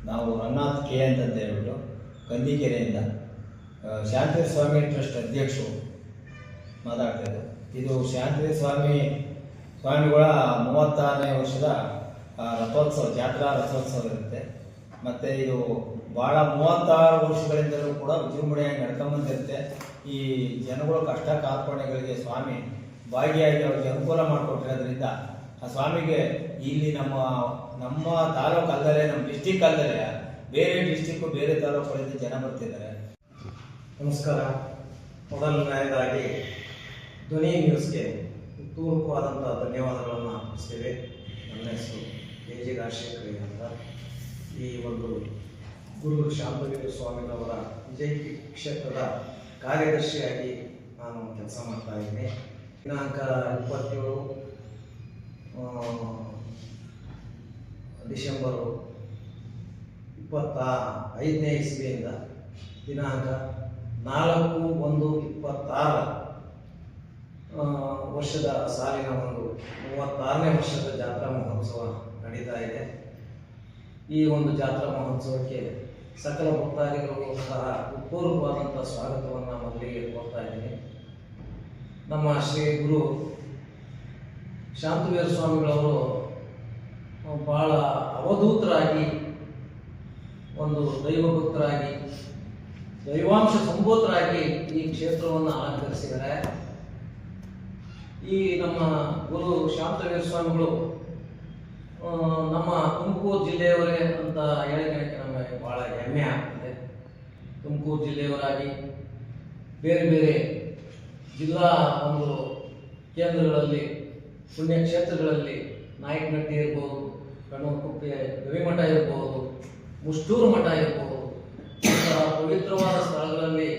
ನಾವು ರಂಗನಾಥ್ ಕೆ ಅಂತ ಹೇಳ್ಬಿಟ್ಟು ಕಂದಿಕೆರೆಯಿಂದ ಶಾಂತಿವೀರ ಸ್ವಾಮಿ ಟ್ರಸ್ಟ್ ಅಧ್ಯಕ್ಷರು ಮಾತಾಡ್ತಾಯಿದ್ದೆ. ಇದು ಶಾಂತಿವೀರ ಸ್ವಾಮಿಗಳ 36ನೇ ವರ್ಷದ ರಥೋತ್ಸವ, ಜಾತ್ರಾ ರಥೋತ್ಸವ ಇರುತ್ತೆ. ಮತ್ತು ಇದು ಭಾಳ 36 ವರ್ಷಗಳಿಂದಲೂ ಕೂಡ ವಿಜೃಂಭಣೆಯಾಗಿ ನಡ್ಕೊಂಬಂದಿರುತ್ತೆ. ಈ ಜನಗಳ ಕಷ್ಟ ಕಾರ್ಪಣ್ಯಗಳಿಗೆ ಸ್ವಾಮಿ ಭಾಗಿಯಾಗಿ ಅವ್ರಿಗೆ ಅನುಕೂಲ ಮಾಡಿಕೊಟ್ಟಿರೋದ್ರಿಂದ ಆ ಸ್ವಾಮಿಗೆ ಇಲ್ಲಿ ನಮ್ಮ ತಾಲೂಕು ಅಲ್ಲದೆ, ನಮ್ಮ ಡಿಸ್ಟಿಕ್ ಅಲ್ಲದೆ ಬೇರೆ ಡಿಸ್ಟಿಕ್ಕು, ಬೇರೆ ತಾಲೂಕುಗಳಿಂದ ಜನ ಬರ್ತಿದ್ದಾರೆ. ನಮಸ್ಕಾರ. ಮೊದಲನೇದಾಗಿ ಧ್ವನಿ ನ್ಯೂಸ್ಗೆ ಪೂರ್ವಕವಾದಂಥ ಧನ್ಯವಾದಗಳನ್ನು ಅರ್ಪಿಸ್ತೇವೆ. ನನ್ನ ಹೆಸರು KG ರಾಜಶೇಖರ್ ಅಂತ. ಈ ಒಂದು ಗುರು ಶಾಂತವೀರ ಸ್ವಾಮಿಗಳವರ ವಿಜಯಪುರ ಕ್ಷೇತ್ರದ ಕಾರ್ಯದರ್ಶಿಯಾಗಿ ನಾನು ಕೆಲಸ ಮಾಡ್ತಾ ಇದ್ದೀನಿ. ದಿನಾಂಕ 27 ಡಿಸೆಂಬರ್ 25ನೇ ಇಸ್ವಿಯಿಂದ ದಿನಾಂಕ 4/1/26 ವರ್ಷದ ಸಾಲಿನ ಒಂದು 36ನೇ ವರ್ಷದ ಜಾತ್ರಾ ಮಹೋತ್ಸವ ನಡೀತಾ ಇದೆ. ಈ ಒಂದು ಜಾತ್ರಾ ಮಹೋತ್ಸವಕ್ಕೆ ಸಕಲ ಭಕ್ತಾದಿಗಳು ಸಹ ಪೂರ್ವಕವಾದಂಥ ಸ್ವಾಗತವನ್ನು ಮೊದಲಿಗೆ ಕೋರ್ತಾ ಇದ್ದೀನಿ. ನಮ್ಮ ಶ್ರೀ ಗುರು ಶಾಂತವೀರ ಸ್ವಾಮಿಗಳವರು ಭಾಳ ಅವಧೂತರಾಗಿ, ಒಂದು ದೈವಭಕ್ತರಾಗಿ, ದೈವಾಂಶ ಸಂಭೂತರಾಗಿ ಈ ಕ್ಷೇತ್ರವನ್ನು ಅಲಂಕರಿಸಿದ್ದಾರೆ. ಈ ನಮ್ಮ ಗುರು ಶಾಂತವೀರ ಸ್ವಾಮಿಗಳು ನಮ್ಮ ತುಮಕೂರು ಜಿಲ್ಲೆಯವರೇ ಅಂತ ಹೇಳಿಕೆ ನಮಗೆ ಭಾಳ ಹೆಮ್ಮೆ ಆಗ್ತದೆ. ತುಮಕೂರು ಜಿಲ್ಲೆಯವರಾಗಿ ಬೇರೆ ಬೇರೆ ಜಿಲ್ಲಾ ಒಂದು ಕೇಂದ್ರಗಳಲ್ಲಿ, ಪುಣ್ಯಕ್ಷೇತ್ರಗಳಲ್ಲಿ ನಾಯಕನಹಟ್ಟಿ ಇರ್ಬೋದು, ಕಣ್ಣುಕುಪ್ಪೆ ಗವಿಮಠ ಇರ್ಬೋದು, ಮುಷ್ಟೂರು ಮಠ ಇರ್ಬೋದು, ಇಂತಹ ಪವಿತ್ರವಾದ ಸ್ಥಳಗಳಲ್ಲಿ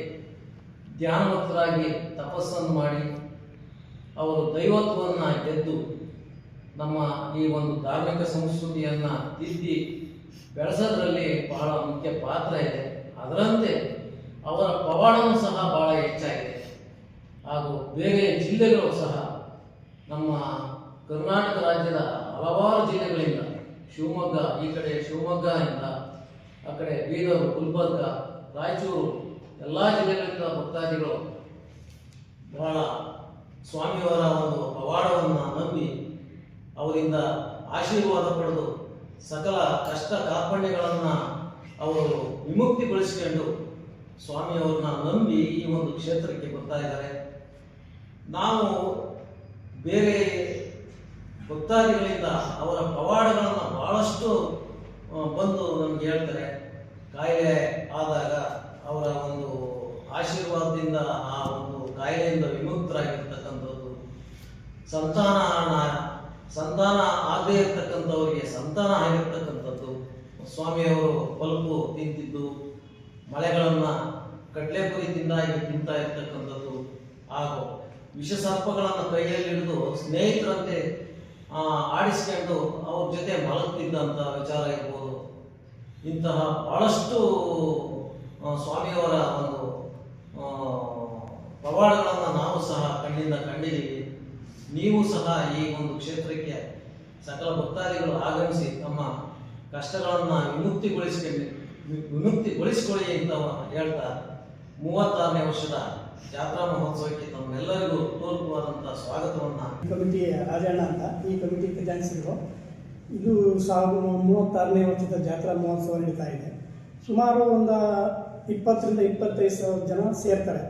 ಧ್ಯಾನವಂತರಾಗಿ ತಪಸ್ಸನ್ನು ಮಾಡಿ ಅವರು ದೈವತ್ವವನ್ನು ಗೆದ್ದು ನಮ್ಮ ಈ ಒಂದು ಧಾರ್ಮಿಕ ಸಂಸ್ಕೃತಿಯನ್ನು ತಿದ್ದಿ ಬೆಳೆಸೋದ್ರಲ್ಲಿ ಬಹಳ ಮುಖ್ಯ ಪಾತ್ರ ಇದೆ. ಅದರಂತೆ ಅವರ ಪವಾಡವೂ ಸಹ ಬಹಳ ಹೆಚ್ಚಾಗಿದೆ. ಹಾಗೂ ಬೇರೆ ಜಿಲ್ಲೆಗಳು ಸಹ ನಮ್ಮ ಕರ್ನಾಟಕ ರಾಜ್ಯದ ಹಲವಾರು ಜಿಲ್ಲೆಗಳಿಂದ, ಶಿವಮೊಗ್ಗ, ಈ ಕಡೆ ಶಿವಮೊಗ್ಗದಿಂದ, ಆ ಕಡೆ ಬೀದರ್, ಗುಲ್ಬರ್ಗ, ರಾಯಚೂರು, ಎಲ್ಲ ಜಿಲ್ಲೆಗಳಿಂದ ಭಕ್ತಾದಿಗಳು ಬಹಳ ಸ್ವಾಮಿಯವರ ಒಂದು ಪವಾಡವನ್ನು ನಂಬಿ ಅವರಿಂದ ಆಶೀರ್ವಾದ ಪಡೆದು ಸಕಲ ಕಷ್ಟ ಕಾರ್ಪಣ್ಯಗಳನ್ನು ಅವರು ವಿಮುಕ್ತಿಗೊಳಿಸಿಕೊಂಡು ಸ್ವಾಮಿಯವ್ರನ್ನ ನಂಬಿ ಈ ಒಂದು ಕ್ಷೇತ್ರಕ್ಕೆ ಬರ್ತಾ ಇದ್ದಾರೆ. ನಾವು ಬೇರೆ ಭಕ್ತಾದಿಗಳಿಂದ ಅವರ ಪವಾಡಗಳನ್ನು ಬಹಳಷ್ಟು ಬಂದು ನಮ್ಗೆ ಹೇಳ್ತಾರೆ. ಕಾಯಿಲೆ ಆದಾಗ ಅವರ ಒಂದು ಆಶೀರ್ವಾದದಿಂದ ಆ ಒಂದು ಕಾಯಿಲೆಯಿಂದ ವಿಮುಕ್ತರಾಗಿರ್ತಕ್ಕಂಥದ್ದು, ಸಂತಾನ ಆಗದೇ ಇರತಕ್ಕಂಥವರಿಗೆ ಸಂತಾನ ಆಗಿರ್ತಕ್ಕಂಥದ್ದು, ಸ್ವಾಮಿಯವರು ಬಲ್ಬು ತಿಂತಿದ್ದು, ಮಳೆಗಳನ್ನು ಕಡಲೆಪುರಿ ತಿಂತಾ ಇರ್ತಕ್ಕಂಥದ್ದು, ಹಾಗೂ ವಿಷಸರ್ಪಗಳನ್ನು ಕೈಯಲ್ಲಿ ಹಿಡಿದು ಸ್ನೇಹಿತರಂತೆ ಆಡಿಸ್ಕೊಂಡು ಅವ್ರ ಜೊತೆ ಮಲಗ್ತಿದ್ದಂಥ ವಿಚಾರ ಇರ್ಬೋದು. ಇಂತಹ ಬಹಳಷ್ಟು ಸ್ವಾಮಿಯವರ ಒಂದು ಪವಾಡಗಳನ್ನು ನಾವು ಸಹ ಕಣ್ಣಿಂದ ಕಂಡಿದ್ದೀವಿ. ನೀವು ಸಹ ಈ ಒಂದು ಕ್ಷೇತ್ರಕ್ಕೆ ಸಕಲ ಭಕ್ತಾದಿಗಳು ಆಗಮಿಸಿ ತಮ್ಮ ಕಷ್ಟಗಳನ್ನು ವಿಮುಕ್ತಿಗೊಳಿಸಿಕೊಳ್ಳಿ ಅಂತ ಹೇಳ್ತಾ 36ನೇ ವರ್ಷದ ಜಾತ್ರಾ ಮಹೋತ್ಸವಕ್ಕೆ ತಮ್ಮೆಲ್ಲರಿಗೂ ಪೂರ್ವಕವಾದಂಥ ಸ್ವಾಗತವನ್ನು. ಕಮಿಟಿ ರಾಜಣ್ಣ ಅಂತ, ಈ ಕಮಿಟಿ ಖಜಾನ್ಸಿಗಳು. ಇದು 36ನೇ ವರ್ಷದ ಜಾತ್ರಾ ಮಹೋತ್ಸವ ನಡೀತಾ ಇದೆ. ಸುಮಾರು ಒಂದು 20 ರಿಂದ 25 ಸಾವಿರ ಜನ ಸೇರ್ತಾರೆ.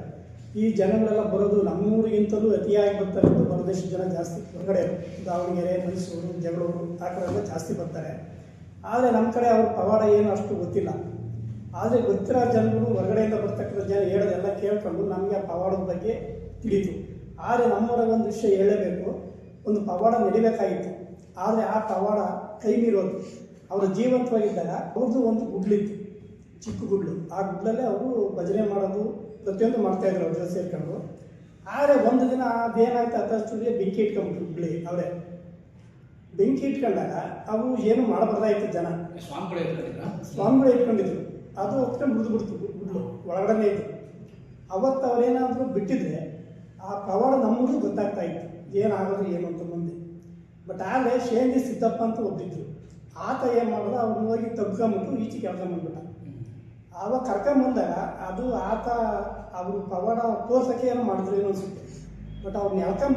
ಈ ಜನಗಳೆಲ್ಲ ಬರೋದು ನಮ್ಮೂರಿಗಿಂತಲೂ ಅತಿಯಾಗಿ ಬರ್ತಾರೆ. ಹೊರದೇಶದ ಜನ ಜಾಸ್ತಿ, ಹೊರಗಡೆ ದಾವಣಗೆರೆ, ಮೈಸೂರು, ಜಗಳೂರು ಆ ಕಡೆಲ್ಲ ಜಾಸ್ತಿ ಬರ್ತಾರೆ. ಆದರೆ ನಮ್ಮ ಕಡೆ ಅವ್ರ ಪವಾಡ ಏನು ಅಷ್ಟು ಗೊತ್ತಿಲ್ಲ. ಆದರೆ ಗೊತ್ತಿರೋ ಜನಗಳು ಹೊರಗಡೆಯಿಂದ ಬರ್ತಕ್ಕಂಥ ಜನ ಹೇಳೋದೆಲ್ಲ ಕೇಳ್ಕೊಂಡು ನಮಗೆ ಆ ಪವಾಡದ ಬಗ್ಗೆ ತಿಳಿತು. ಆದರೆ ನಮ್ಮವರ ಒಂದು ವಿಷಯ ಹೇಳಲೇಬೇಕು. ಒಂದು ಪವಾಡ ನಡಿಬೇಕಾಗಿತ್ತು, ಆದರೆ ಆ ಪವಾಡ ಕೈ ಮೀರೋದು. ಅವರು ಜೀವಂತವಾಗಿದ್ದಾಗ ಅವ್ರದ್ದು ಒಂದು ಗುಡ್ಲಿತ್ತು, ಚಿಕ್ಕ ಗುಡ್ಲು. ಆ ಗುಡ್ಲಲ್ಲೇ ಅವರು ಭಜನೆ ಮಾಡೋದು, ಪ್ರತಿಯೊಂದು ಮಾಡ್ತಾಯಿದ್ರು ಅವ್ರ ಜೊತೆ ಸೇರ್ಕೊಂಡು. ಆದರೆ ಒಂದು ದಿನ ಅದೇನಾಯ್ತು, ಅದಷ್ಟುಗೆ ಬೆಂಕಿ ಇಟ್ಕೊಂಡ್ಬಿಟ್ರು ಗುಡ್ಲಿ. ಅವರೇ ಬೆಂಕಿ ಇಟ್ಕೊಂಡಾಗ ಅವು ಏನು ಮಾಡಬಾರ್ದಾಯ್ತು. ಜನ ಸ್ವಾಮಿಗಳು ಇಟ್ಕೊಂಡಿದ್ರು, ಅದು ಹೊತ್ಕೊಂಡು ಮುರಿದು ಬಿಡ್ತು ಗುಡ್ಲು, ಒಳಗಡೆ ಇತ್ತು. ಅವತ್ತು ಅವರೇನಾದರೂ ಬಿಟ್ಟಿದ್ರೆ ಆ ಪವಾಡ ನಮ್ಮೂರಿಗೆ ಗೊತ್ತಾಗ್ತಾ ಇತ್ತು, ಏನಾಗೋದು ಏನು ಅಂತ ಮುಂದೆ. ಬಟ್ ಆದರೆ ಶೇಂದಿ ಸಿದ್ದಪ್ಪ ಅಂತ ಒಬ್ಬಿದ್ರು. ಆತ ಏನು ಮಾಡ್ದ ಅವ್ರನ್ನ ಹೋಗಿ ತಗ್ಕೊಂಬಿಟ್ಟು ಈಚೆ ಕೆಳ್ಕೊಂಬಂದ್ಬಿಟ್ಟ. ಆವಾಗ ಕರ್ಕೊಂಬಂದಾಗ ಅದು ಆತ ಅವರು ಪವಾಡ ತೋರ್ಸೋಕ್ಕೆ ಏನೋ ಮಾಡಿದ್ರು ಏನೋ ಅನ್ಸುತ್ತೆ. ಬಟ್ ಅವ್ರನ್ನ ಎಳ್ಕೊಂಬ